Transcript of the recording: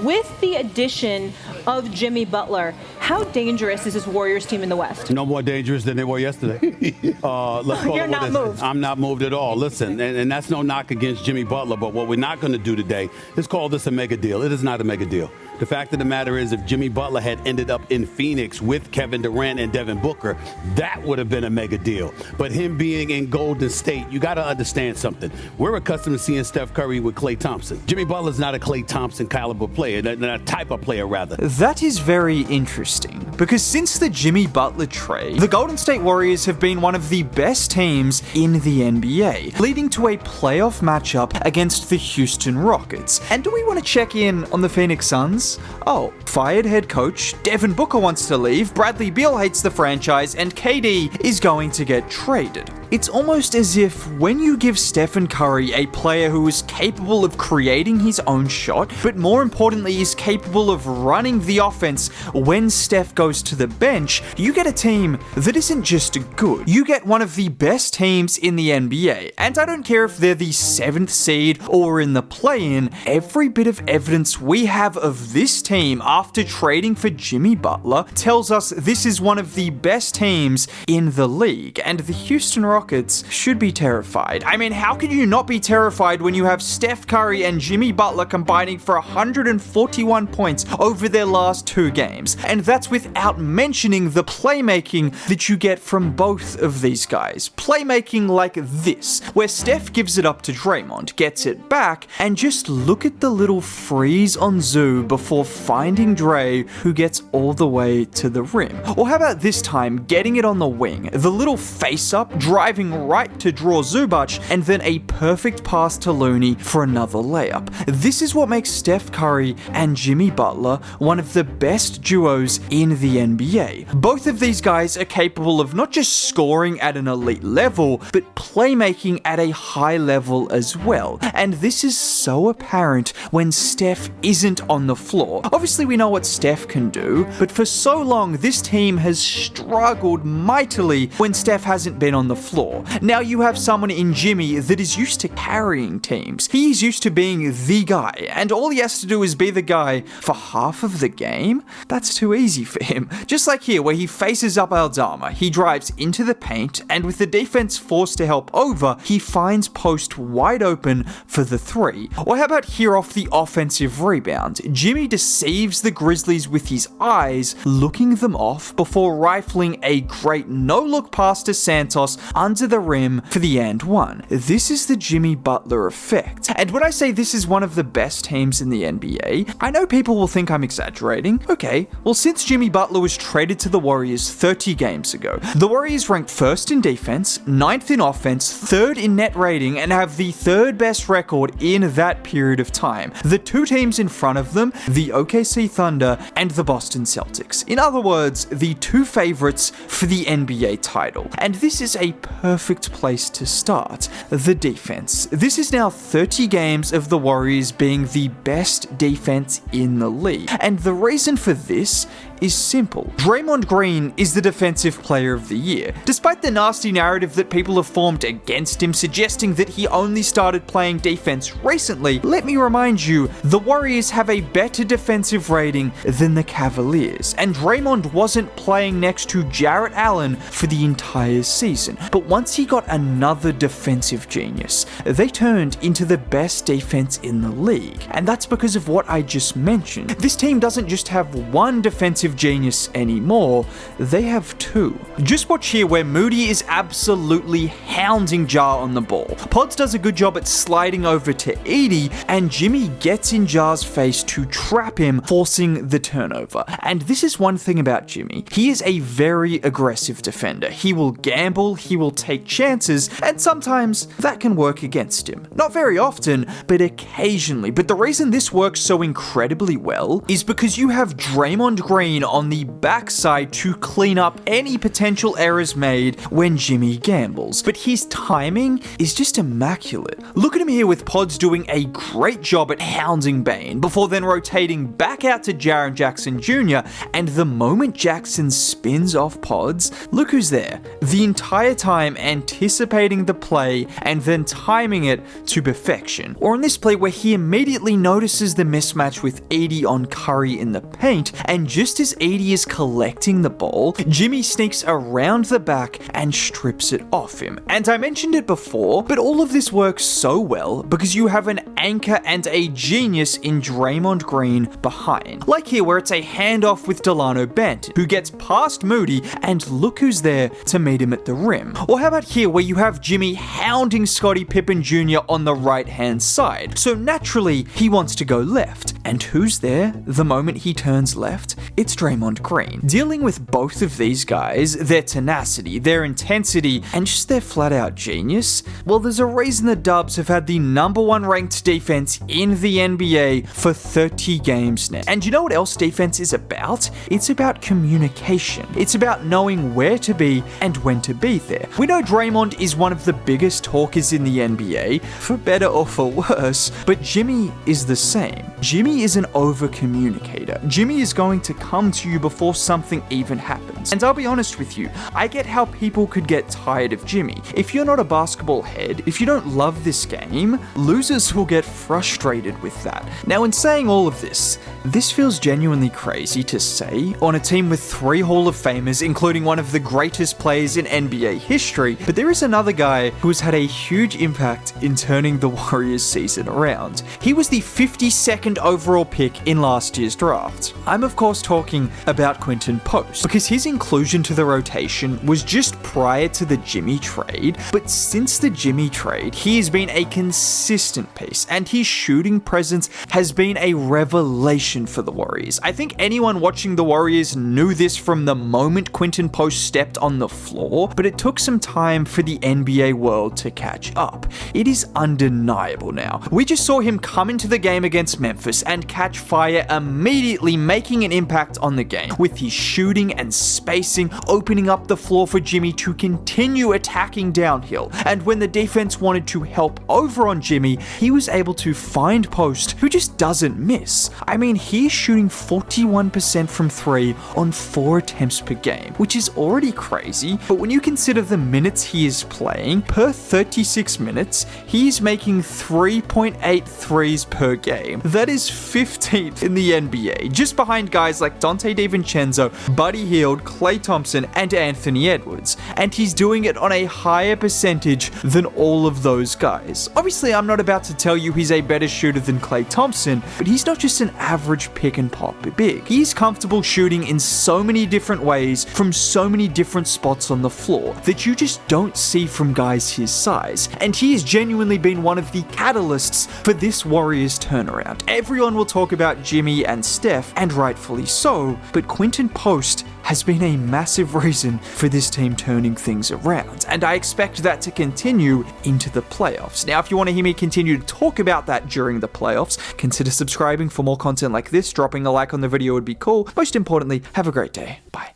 with the addition of Jimmy Butler, how dangerous is this Warriors team in the West? No more dangerous than they were yesterday. Let's call You're it not moved. I'm not moved at all. Listen, and that's no knock against Jimmy Butler, but what we're not going to do today is call this a mega deal. It is not a mega deal. The fact of the matter is, if Jimmy Butler had ended up in Phoenix with Kevin Durant and Devin Booker, that would have been a mega deal. But him being in Golden State, you got to understand something. We're accustomed to seeing Steph Curry with Klay Thompson. Jimmy Butler's not a Klay Thompson caliber player, not a type of player, rather. That is very interesting, because since the Jimmy Butler trade, the Golden State Warriors have been one of the best teams in the NBA, leading to a playoff matchup against the Houston Rockets. And do we want to check in on the Phoenix Suns? Oh, fired head coach, Devin Booker wants to leave, Bradley Beal hates the franchise, and KD is going to get traded. It's almost as if when you give Stephen Curry a player who is capable of creating his own shot, but more importantly is capable of running the offense when Steph goes to the bench, you get a team that isn't just good. You get one of the best teams in the NBA. And I don't care if they're the 7th seed or in the play-in, every bit of evidence we have of this team after trading for Jimmy Butler tells us this is one of the best teams in the league. And the Houston Rockets should be terrified. I mean, how can you not be terrified when you have Steph Curry and Jimmy Butler combining for 141 points over their last 2 games? And that's without mentioning the playmaking that you get from both of these guys. Playmaking like this, where Steph gives it up to Draymond, gets it back, and just look at the little freeze on Zoo before finding Dre, who gets all the way to the rim. Or how about this time getting it on the wing, the little face-up, driving right to draw Zubac, and then a perfect pass to Looney for another layup. This is what makes Steph Curry and Jimmy Butler one of the best duos in the NBA. Both of these guys are capable of not just scoring at an elite level, but playmaking at a high level as well. And this is so apparent when Steph isn't on the floor. Obviously we know what Steph can do, but for so long this team has struggled mightily when Steph hasn't been on the floor. Now you have someone in Jimmy that is used to carrying teams. He's used to being the guy, and all he has to do is be the guy for half of the game? That's too easy for him. Just like here, where he faces up Aldama, he drives into the paint, and with the defense forced to help over, he finds post wide open for the 3. Or how about here off the offensive rebound? Jimmy deceives the Grizzlies with his eyes, looking them off before rifling a great no-look pass to Santos under the rim for the and 1. This is the Jimmy Butler effect. And when I say this is one of the best teams in the NBA, I know people will think I'm exaggerating. Okay, well since Jimmy Butler was traded to the Warriors 30 games ago, the Warriors ranked 1st in defense, 9th in offense, 3rd in net rating, and have the 3rd best record in that period of time. The 2 teams in front of them, the OKC Thunder and the Boston Celtics. In other words, the 2 favorites for the NBA title. And this is a perfect place to start. The defense. This is now 30 games of the Warriors being the best defense in the league. And the reason for this is simple. Draymond Green is the Defensive Player of the Year. Despite the nasty narrative that people have formed against him, suggesting that he only started playing defense recently, let me remind you, the Warriors have a better defensive rating than the Cavaliers, and Draymond wasn't playing next to Jarrett Allen for the entire season. But once he got another defensive genius, they turned into the best defense in the league. And that's because of what I just mentioned. This team doesn't just have one defensive genius anymore, they have 2. Just watch here where Moody is absolutely hounding Jar on the ball. Pods does a good job at sliding over to Edey, and Jimmy gets in Jar's face to trap him, forcing the turnover. And this is one thing about Jimmy. He is a very aggressive defender. He will gamble, he will take chances, and sometimes that can work against him. Not very often, but occasionally. But the reason this works so incredibly well is because you have Draymond Green on the backside to clean up any potential errors made when Jimmy gambles. But his timing is just immaculate. Look at him here with Pods doing a great job at hounding Bane, before then rotating back out to Jaren Jackson Jr., and the moment Jackson spins off Pods, look who's there. The entire time time anticipating the play and then timing it to perfection. Or in this play where he immediately notices the mismatch with Edey on Curry in the paint, and just as Edey is collecting the ball, Jimmy sneaks around the back and strips it off him. And I mentioned it before, but all of this works so well because you have an anchor and a genius in Draymond Green behind. Like here where it's a handoff with Delano Banton, who gets past Moody, and look who's there to meet him at the rim. Or how about here where you have Jimmy hounding Scottie Pippen Jr. on the right hand side, so naturally he wants to go left. And who's there the moment he turns left? It's Draymond Green. Dealing with both of these guys, their tenacity, their intensity, and just their flat out genius, well, there's a reason the Dubs have had the #1 ranked defense in the NBA for 30 games now. And you know what else defense is about? It's about communication. It's about knowing where to be and when to be there. We know Draymond is one of the biggest talkers in the NBA, for better or for worse, but Jimmy is the same. Jimmy is an over-communicator. Jimmy is going to come to you before something even happens. And I'll be honest with you, I get how people could get tired of Jimmy. If you're not a basketball head, if you don't love this game, losers will get frustrated with that. Now, in saying all of this feels genuinely crazy to say on a team with 3 Hall of Famers, including one of the greatest players in NBA history, but there is another guy who has had a huge impact in turning the Warriors season around. He was the 52nd overall pick in last year's draft. I'm of course talking about Quinton Post, because his inclusion to the rotation was just prior to the Jimmy trade, but since the Jimmy trade, he has been a consistent piece, and his shooting presence has been a revelation for the Warriors. I think anyone watching the Warriors knew this from the moment Quinton Post stepped on the floor, but it took some time for the NBA world to catch up. It is undeniable now. We just saw him come into the game against Memphis and catch fire, immediately making an impact on the game with his shooting and spacing, opening up the floor for Jimmy to continue attacking downhill. And when the defense wanted to help over on Jimmy, he was able to find Post, who just doesn't miss. I mean, he's shooting 41% from 3 on 4 attempts per game, which is already crazy, but when you consider the minutes he is playing, per 36 minutes, he is making 3.8 threes per game. That is 15th in the NBA, just behind guys like Dante DiVincenzo, Buddy Hield, Klay Thompson, and Anthony Edwards. And he's doing it on a higher percentage than all of those guys. Obviously, I'm not about to tell you he's a better shooter than Klay Thompson, but he's not just an average pick and pop big. He's comfortable shooting in so many different ways from so many different spots on the floor that you just don't see from guys his size. And he has genuinely been one of the catalysts for this Warriors turnaround. Everyone will talk about Jimmy and Steph, and rightfully so, but Quinton Post has been a massive reason for this team turning things around, and I expect that to continue into the playoffs. Now, if you want to hear me continue to talk about that during the playoffs, consider subscribing for more content like this. Dropping a like on the video would be cool. Most importantly, have a great day. Bye.